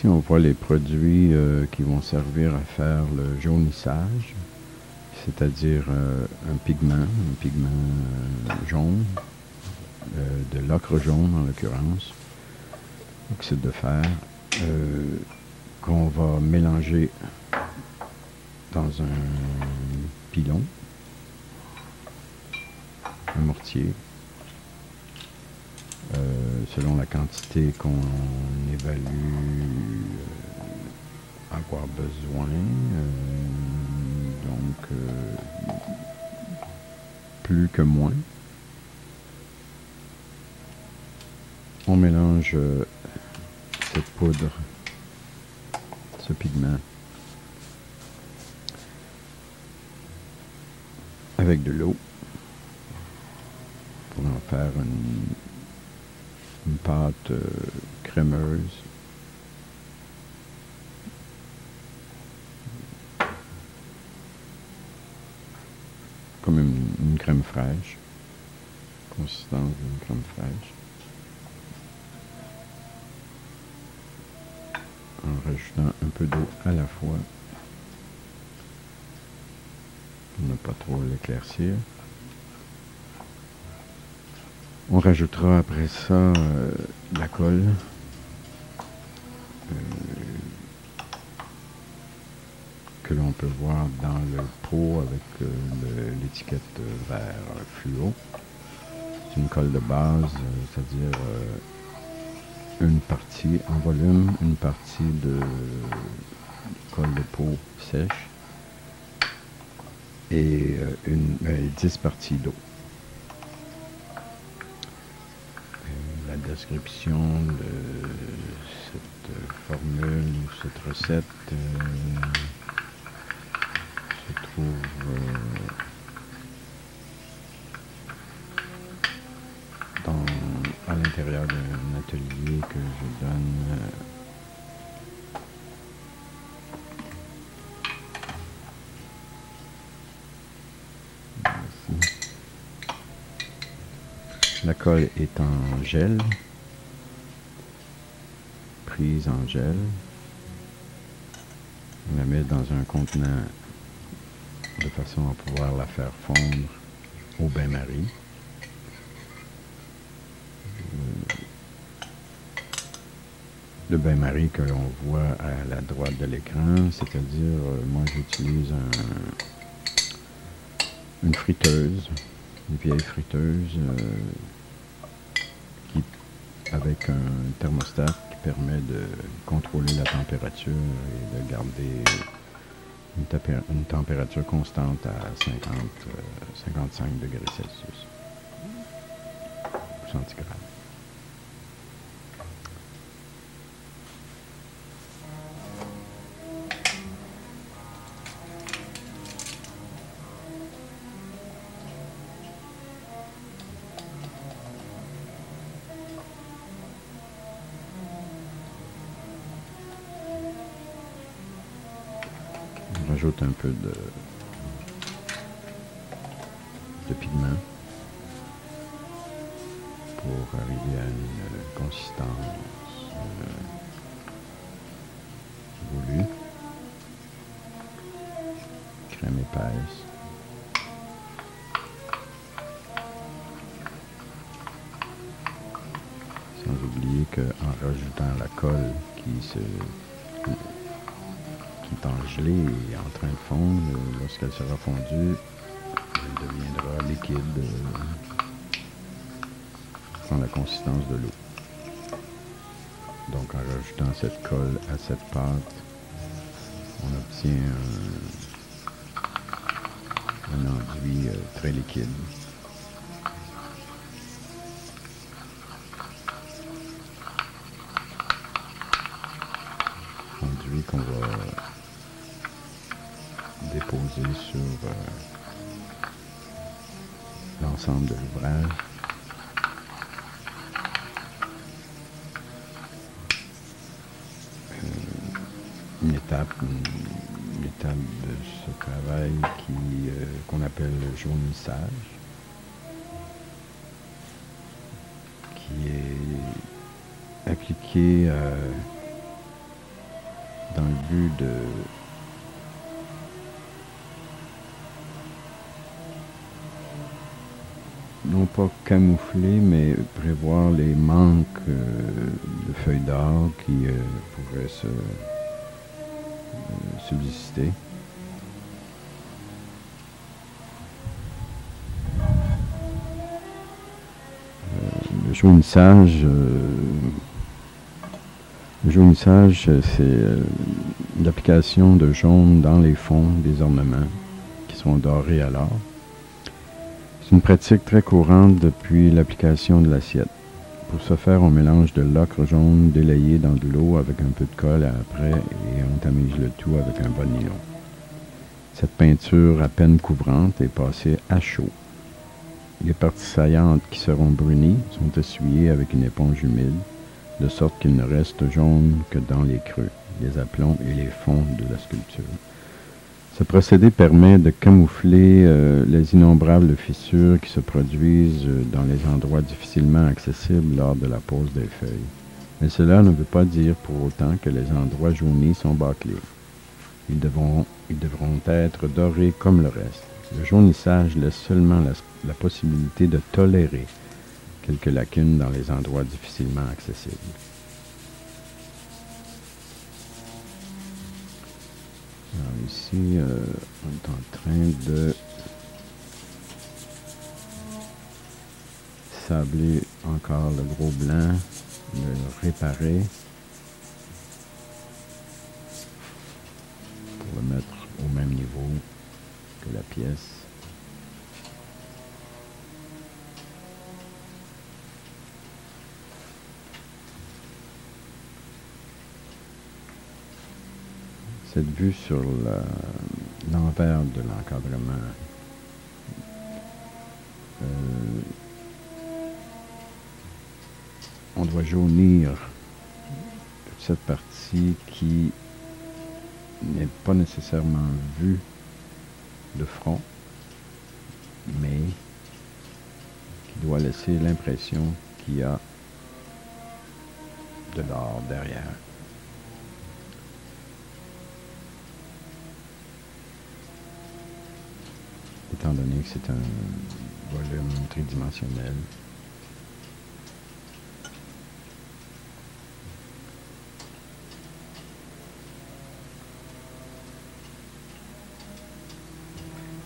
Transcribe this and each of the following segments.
Ici, on voit les produits qui vont servir à faire le jaunissage, c'est-à-dire un pigment jaune, de l'ocre jaune en l'occurrence, oxyde de fer, qu'on va mélanger dans un pilon, un mortier, selon la quantité qu'on évalue avoir besoin. Donc, plus que moins. On mélange cette poudre, ce pigment, avec de l'eau pour en faire une pâte crémeuse. Comme une crème fraîche, consistance d'une crème fraîche, en rajoutant un peu d'eau à la fois pour ne pas trop l'éclaircir. On rajoutera après ça la colle, que l'on peut voir dans le pot avec l'étiquette vert fluo. C'est une colle de base, c'est-à-dire une partie en volume, une partie de colle de peau sèche et 10 parties d'eau. La description de cette formule, cette recette se trouve à l'intérieur d'un atelier que je donne ici. La colle est en gel, prise en gel. On la met dans un contenant de façon à pouvoir la faire fondre au bain-marie. Le bain-marie que l'on voit à la droite de l'écran, c'est-à-dire, moi j'utilise une friteuse, une vieille friteuse avec un thermostat qui permet de contrôler la température et de garder une température constante à 55 degrés Celsius centigrades. On rajoute un peu de pigment pour arriver à une consistance voulue. Crème épaisse. Sans oublier qu'en rajoutant la colle qui est engelée et en train de fondre, lorsqu'elle sera fondue, elle deviendra liquide, prend la consistance de l'eau. Donc en rajoutant cette colle à cette pâte, on obtient un enduit très liquide. Enduit qu'on va déposer sur l'ensemble de l'ouvrage. Une étape de ce travail qu'on appelle le jaunissage, qui est appliqué dans le but de non pas camoufler, mais prévoir les manques de feuilles d'arbre qui pourraient subsister. Le jaunissage, c'est l'application de jaune dans les fonds des ornements qui sont dorés à l'or. C'est une pratique très courante depuis l'application de l'assiette. Pour ce faire, on mélange de l'ocre jaune délayé dans de l'eau avec un peu de colle après et on tamise le tout avec un bon nylon. Cette peinture à peine couvrante est passée à chaud. Les parties saillantes qui seront brunies sont essuyées avec une éponge humide, de sorte qu'il ne reste jaune que dans les creux, les aplombs et les fonds de la sculpture. Ce procédé permet de camoufler les innombrables fissures qui se produisent dans les endroits difficilement accessibles lors de la pose des feuilles. Mais cela ne veut pas dire pour autant que les endroits jaunis sont bâclés. Ils devront être dorés comme le reste. Le jaunissage laisse seulement la possibilité de tolérer quelques lacunes dans les endroits difficilement accessibles. Alors ici, on est en train de sabler encore le gros blanc, le réparer pour le mettre au même niveau que la pièce. Cette vue sur l'envers de l'encadrement on doit jaunir toute cette partie qui n'est pas nécessairement vue de front, mais qui doit laisser l'impression qu'il y a de l'or derrière. Étant donné que c'est un volume tridimensionnel.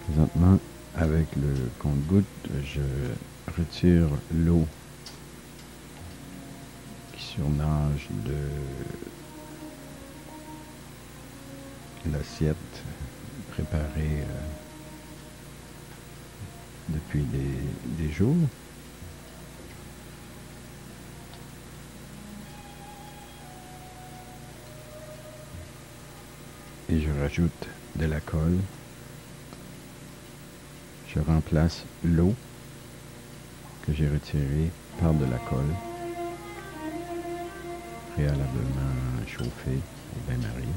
Présentement, avec le compte-gouttes, je retire l'eau qui surnage de l'assiette préparée depuis des jours. Et je rajoute de la colle. Je remplace l'eau que j'ai retirée par de la colle préalablement chauffée au bain-marie.